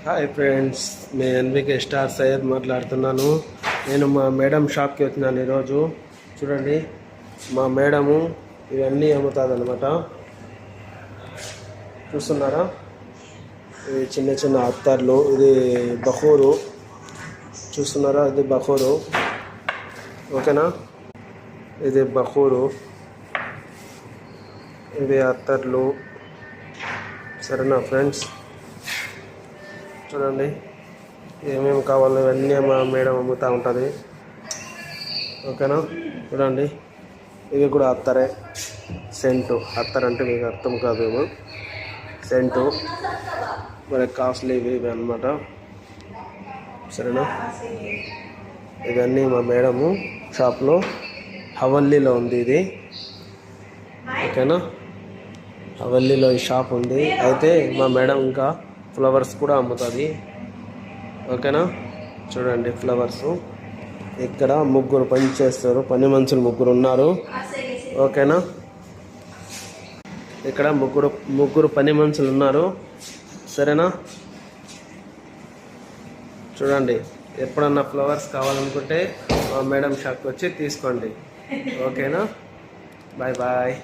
Hi friends, మీ NVK star Syed మాట్లాడుతున్నాను. నేను మా మేడం షాప్కి వచ్చినాను ఈరోజు. చూడండి, మా మేడము ఇవన్నీ అమ్ముతుంది అనమాట. చూస్తున్నారా? ఇవి చిన్న చిన్న అత్తర్లు. ఇది బహూరు. చూస్తున్నారా? ఇది బహూరు. ఓకేనా? ఇది బహూరు. ఇవి అత్తర్లు. సరేనా ఫ్రెండ్స్? చూడండి, ఏమేమి కావాలో ఇవన్నీ మా మేడం అమ్ముతూ ఉంటుంది. ఓకేనా? చూడండి, ఇవి కూడా అత్తరే. సెంటు అత్తర్ అంటే మీకు అర్థం కాదేమో. సెంటు మరి కాస్ట్లీ ఇవి అనమాట. సరేనా? ఇవన్నీ మా మేడము షాప్లో హవల్లీలో ఉంది ఇది. ఓకేనా? హవల్లీలో ఈ షాప్ ఉంది. అయితే మా మేడం ఇంకా ఫ్లవర్స్ కూడా అమ్ముతుంది. ఓకేనా? చూడండి, ఫ్లవర్స్. ఇక్కడ ముగ్గురు పని చేస్తారు. పని మనుషులు ముగ్గురు ఉన్నారు. ఓకేనా? ఇక్కడ ముగ్గురు పని మనుషులు ఉన్నారు. సరేనా? చూడండి, ఎప్పుడన్నా ఫ్లవర్స్ కావాలనుకుంటే మా మేడం షాప్కి వచ్చి తీసుకోండి. ఓకేనా? Bye bye.